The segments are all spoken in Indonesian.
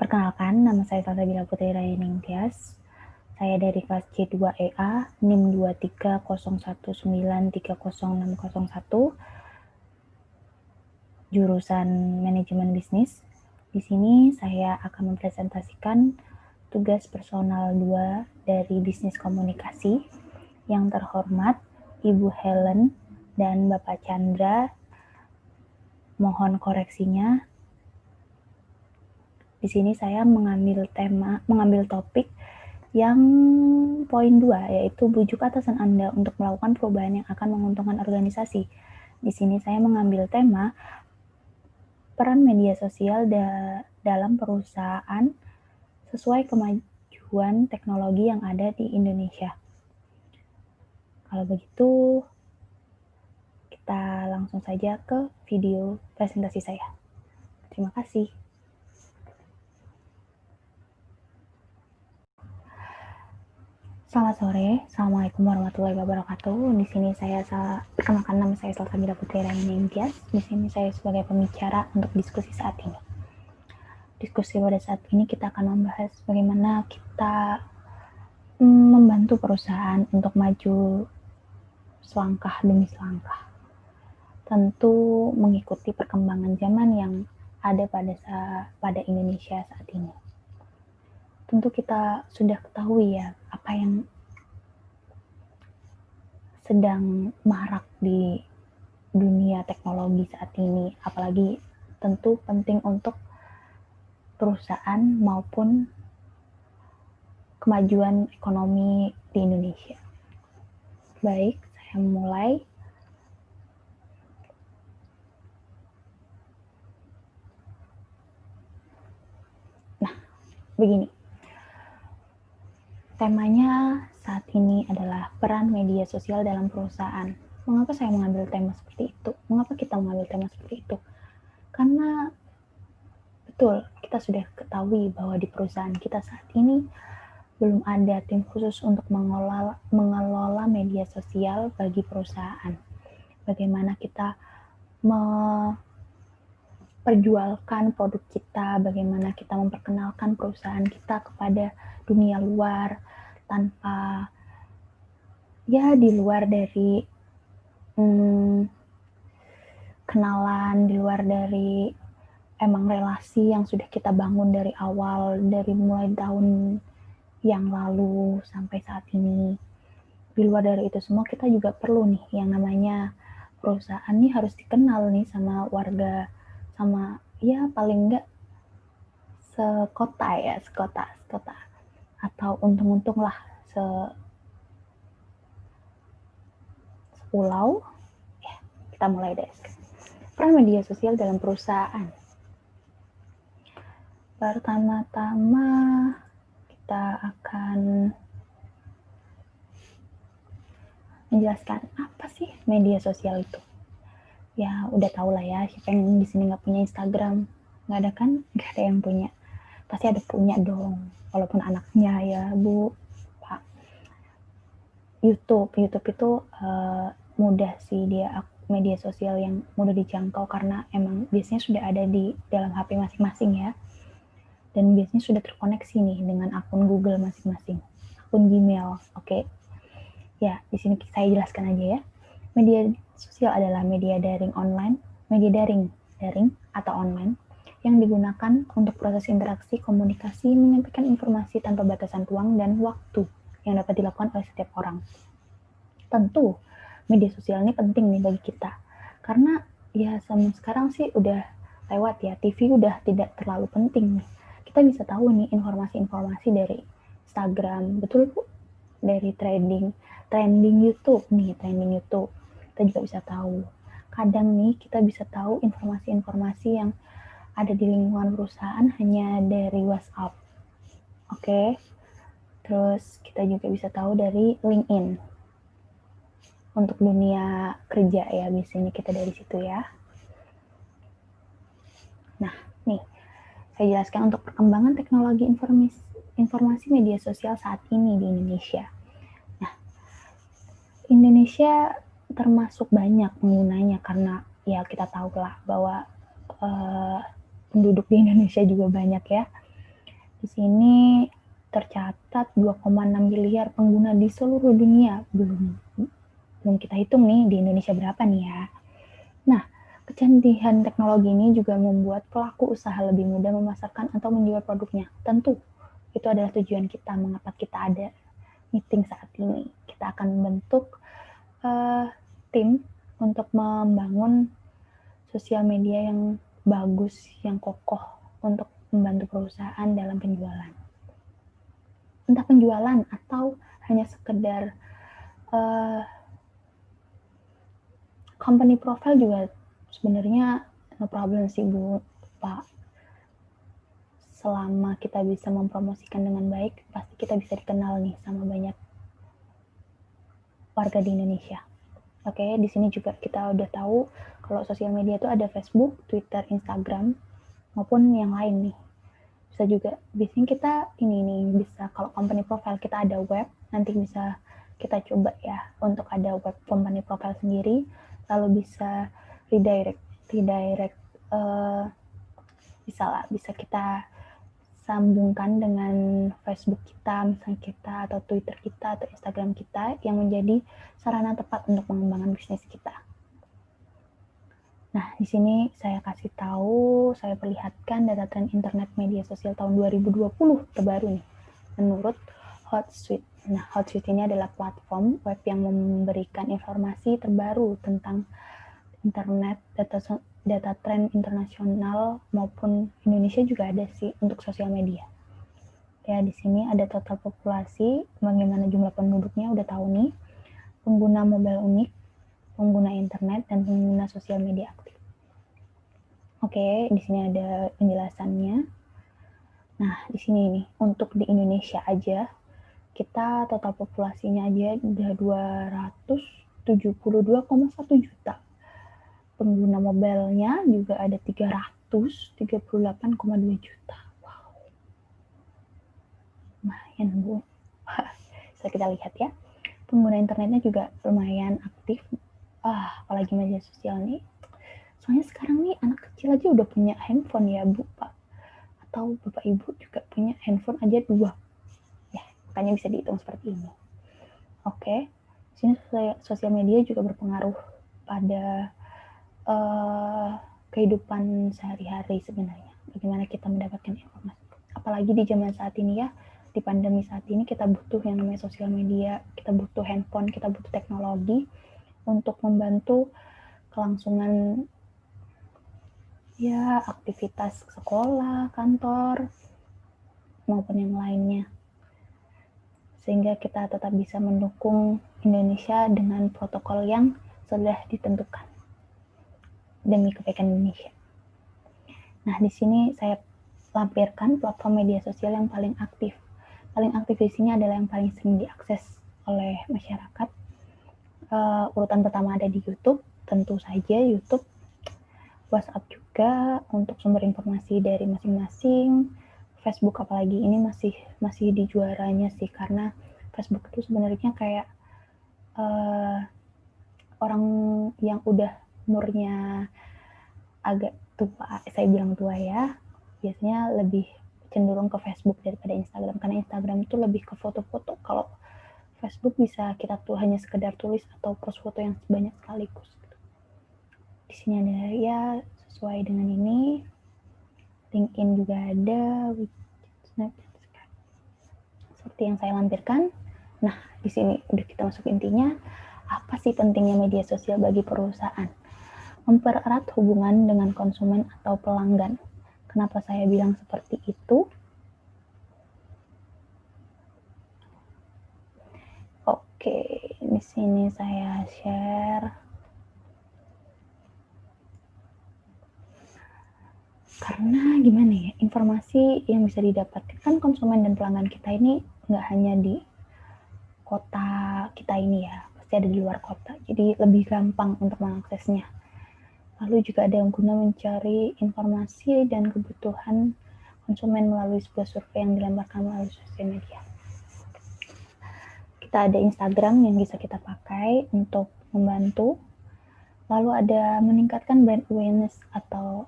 Perkenalkan, nama saya Salsabila Putri Rayaning Tias. Saya dari kelas C2EA, NIM 2301930601, jurusan Manajemen Bisnis. Di sini saya akan mempresentasikan tugas personal 2 dari Bisnis Komunikasi. Yang terhormat, Ibu Helen dan Bapak Chandra, mohon koreksinya. Di sini saya mengambil topik yang poin 2, yaitu bujuk atasan Anda untuk melakukan perubahan yang akan menguntungkan organisasi. Di sini saya mengambil tema peran media sosial dalam perusahaan sesuai kemajuan teknologi yang ada di Indonesia. Kalau begitu, kita langsung saja ke video presentasi saya. Terima kasih. Selamat sore, Assalamualaikum warahmatullahi wabarakatuh. Di sini saya perkenalkan, nama saya Salsabila Putri Rayaning Tias. Di sini saya sebagai pembicara untuk diskusi saat ini. Diskusi pada saat ini kita akan membahas bagaimana kita membantu perusahaan untuk maju selangkah demi selangkah. Tentu mengikuti perkembangan zaman yang ada pada Indonesia saat ini. Tentu kita sudah ketahui ya apa yang sedang marak di dunia teknologi saat ini, apalagi tentu penting untuk perusahaan maupun kemajuan ekonomi di Indonesia. Baik, saya mulai. Nah, begini. Temanya saat ini adalah peran media sosial dalam perusahaan. Mengapa saya mengambil tema seperti itu? Mengapa kita mengambil tema seperti itu? Karena betul, kita sudah ketahui bahwa di perusahaan kita saat ini belum ada tim khusus untuk mengelola media sosial bagi perusahaan. Bagaimana kita memperjualkan produk kita, bagaimana kita memperkenalkan perusahaan kita kepada dunia luar, tanpa di luar dari kenalan, di luar dari relasi yang sudah kita bangun dari awal, dari mulai tahun yang lalu sampai saat ini. Di luar dari itu semua, kita juga perlu nih yang namanya perusahaan nih harus dikenal nih sama warga, sama paling enggak sekota, atau untung-untung lah sepulau. Kita mulai deh. Peran media sosial dalam perusahaan. Pertama-tama kita akan menjelaskan apa sih media sosial itu. Ya udah tau lah ya, siapa yang di sini nggak punya Instagram? Nggak ada kan? Nggak ada yang punya. Pasti ada punya dong, walaupun anaknya ya Bu, Pak. YouTube itu mudah sih, dia media sosial yang mudah dijangkau karena emang biasanya sudah ada di dalam HP masing-masing ya, dan biasanya sudah terkoneksi nih dengan akun Google masing-masing, akun Gmail. Oke. Ya, di sini saya jelaskan aja ya. Media sosial adalah media daring atau online yang digunakan untuk proses interaksi, komunikasi, menyampaikan informasi tanpa batasan ruang dan waktu yang dapat dilakukan oleh setiap orang. Tentu, media sosial ini penting nih bagi kita. Karena ya sekarang sih udah lewat ya, TV udah tidak terlalu penting nih. Kita bisa tahu nih informasi-informasi dari Instagram, betul Bu? Dari trending YouTube nih, kita juga bisa tahu. Kadang nih kita bisa tahu informasi-informasi yang ada di lingkungan perusahaan hanya dari WhatsApp. Oke. Terus kita juga bisa tahu dari LinkedIn. Untuk dunia kerja ya, biasanya kita dari situ ya. Nah, nih saya jelaskan untuk perkembangan teknologi informasi media sosial saat ini di Indonesia. Nah, Indonesia termasuk banyak penggunanya karena ya kita tahu lah bahwa penduduk di Indonesia juga banyak ya. Di sini tercatat 2,6 miliar pengguna di seluruh dunia. Belum kita hitung nih di Indonesia berapa nih ya. Nah, kecanggihan teknologi ini juga membuat pelaku usaha lebih mudah memasarkan atau menjual produknya. Tentu, itu adalah tujuan kita, mengapa kita ada meeting saat ini. Kita akan membentuk tim untuk membangun sosial media yang bagus, yang kokoh untuk membantu perusahaan dalam penjualan. Entah penjualan atau hanya sekedar company profile juga sebenarnya no problem sih Bu, Pak. Selama kita bisa mempromosikan dengan baik, pasti kita bisa dikenal nih sama banyak warga di Indonesia. Oke, di sini juga kita udah tahu kalau sosial media itu ada Facebook, Twitter, Instagram, maupun yang lain nih. Bisa juga, biasanya kita ini nih, bisa kalau company profile kita ada web, nanti bisa kita coba ya untuk ada web company profile sendiri, lalu bisa redirect bisa kita sambungkan dengan Facebook kita, misalnya kita, atau Twitter kita, atau Instagram kita, yang menjadi sarana tepat untuk mengembangkan bisnis kita. Nah, di sini saya kasih tahu, saya perlihatkan data tren internet media sosial tahun 2020 terbaru nih, menurut Hootsuite. Nah, Hootsuite ini adalah platform web yang memberikan informasi terbaru tentang internet, data tren internasional maupun Indonesia juga ada sih untuk sosial media. Ya, di sini ada total populasi, bagaimana jumlah penduduknya udah tahu nih, pengguna mobile unik, pengguna internet, dan pengguna sosial media aktif. Oke, di sini ada penjelasannya. Nah, di sini nih, untuk di Indonesia aja, kita total populasinya aja udah 272,1 juta. Pengguna mobilenya juga ada 338,2 juta. Wow. Lumayan, Bu. Bisa kita lihat ya. Pengguna internetnya juga lumayan aktif. Apalagi media sosial nih. Soalnya sekarang nih anak kecil aja udah punya handphone ya, Bu, Pak. Atau Bapak Ibu juga punya handphone aja 2. Ya, makanya bisa dihitung seperti ini. Oke. Sini sosial media juga berpengaruh pada kehidupan sehari-hari sebenarnya. Bagaimana kita mendapatkan informasi. Apalagi di zaman saat ini ya, di pandemi saat ini kita butuh yang namanya sosial media, kita butuh handphone, kita butuh teknologi untuk membantu kelangsungan ya aktivitas sekolah, kantor, maupun yang lainnya. Sehingga kita tetap bisa mendukung Indonesia dengan protokol yang sudah ditentukan demi kebaikan Indonesia. Nah, di sini saya lampirkan platform media sosial yang paling aktif. Paling aktif di sini adalah yang paling sering diakses oleh masyarakat. Urutan pertama ada di YouTube, tentu saja YouTube. WhatsApp juga untuk sumber informasi dari masing-masing. Facebook apalagi ini masih di juaranya sih, karena Facebook itu sebenarnya kayak orang yang udah umurnya agak tua, saya bilang tua ya, biasanya lebih cenderung ke Facebook daripada Instagram, karena Instagram itu lebih ke foto-foto. Kalau Facebook bisa kita tuh hanya sekedar tulis atau post foto yang banyak sekaligus. Di sini ada ya sesuai dengan ini. LinkedIn juga ada, Snapchat, seperti yang saya lampirkan. Nah, di sini udah kita masuk intinya. Apa sih pentingnya media sosial bagi perusahaan? Mempererat hubungan dengan konsumen atau pelanggan. Kenapa saya bilang seperti itu? Oke, di sini saya share. Karena gimana ya, informasi yang bisa didapatkan kan konsumen dan pelanggan kita ini nggak hanya di kota kita ini ya, pasti ada di luar kota. Jadi lebih gampang untuk mengaksesnya. Lalu juga ada yang guna mencari informasi dan kebutuhan konsumen melalui sebuah survei yang dilemparkan melalui sosial media. Kita ada Instagram yang bisa kita pakai untuk membantu. Lalu ada meningkatkan brand awareness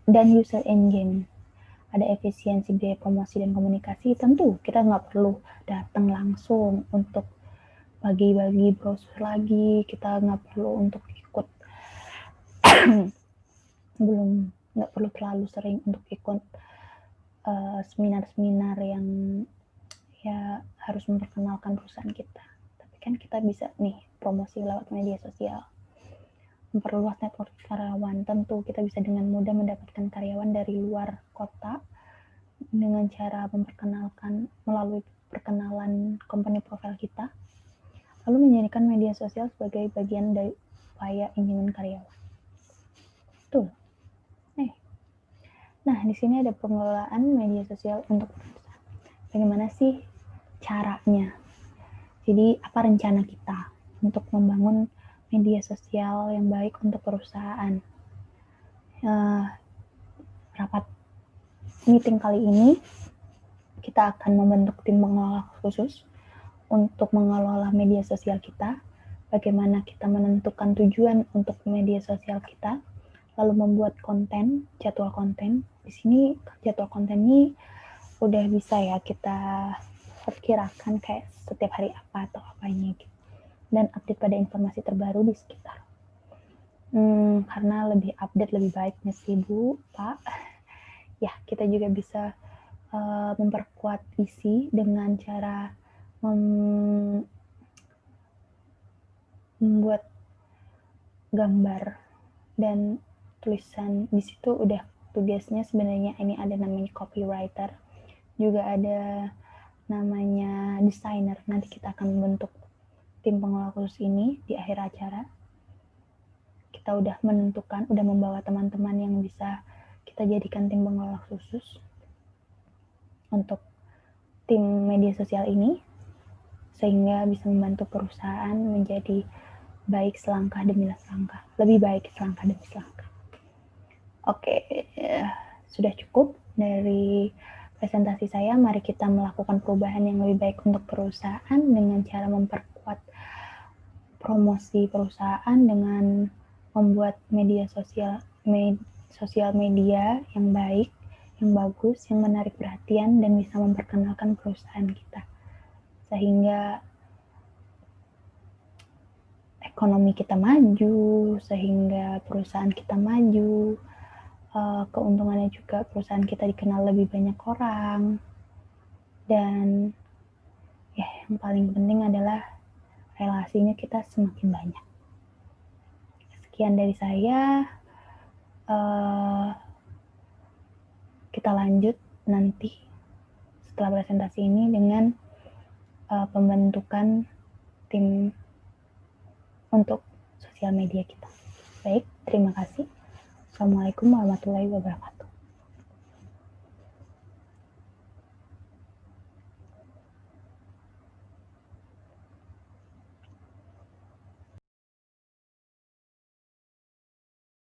dan user engagement. ada efisiensi biaya promosi dan komunikasi, tentu kita nggak perlu datang langsung untuk bagi-bagi brosur lagi, kita nggak perlu untuk ikut nggak perlu terlalu sering untuk ikut seminar-seminar yang ya harus memperkenalkan perusahaan kita. Tapi kan kita bisa nih promosi lewat media sosial. Memperluas network karyawan, tentu kita bisa dengan mudah mendapatkan karyawan dari luar kota dengan cara memperkenalkan melalui perkenalan company profile kita, lalu menjadikan media sosial sebagai bagian dari upaya engagement karyawan. Betul. Nah, di sini ada pengelolaan media sosial untuk perusahaan. Bagaimana sih caranya? Jadi, apa rencana kita untuk membangun media sosial yang baik untuk perusahaan? Rapat meeting kali ini, kita akan membentuk tim pengelola khusus untuk mengelola media sosial kita, bagaimana kita menentukan tujuan untuk media sosial kita, lalu membuat konten, jadwal konten. Di sini jadwal konten ini udah bisa ya kita perkirakan kayak setiap hari apa atau apanya gitu. Dan update pada informasi terbaru di sekitar. Karena lebih update lebih baiknya sih Bu, Pak. Ya, kita juga bisa memperkuat isi dengan cara membuat gambar dan tulisan. Di situ udah tugasnya sebenarnya ini ada namanya copywriter, juga ada namanya desainer. Nanti kita akan membentuk tim pengelola khusus ini di akhir acara. Kita udah menentukan, udah membawa teman-teman yang bisa kita jadikan tim pengelola khusus untuk tim media sosial ini, sehingga bisa membantu perusahaan menjadi baik selangkah demi selangkah, lebih baik selangkah demi selangkah. Oke, sudah cukup dari presentasi saya. Mari kita melakukan perubahan yang lebih baik untuk perusahaan dengan cara memperkuat promosi perusahaan dengan membuat media sosial media yang baik, yang bagus, yang menarik perhatian dan bisa memperkenalkan perusahaan kita, sehingga ekonomi kita maju, sehingga perusahaan kita maju. Keuntungannya juga perusahaan kita dikenal lebih banyak orang, dan ya yang paling penting adalah relasinya kita semakin banyak. Sekian dari saya. Kita lanjut nanti setelah presentasi ini dengan pembentukan tim untuk sosial media kita. Baik, terima kasih. Assalamualaikum warahmatullahi wabarakatuh.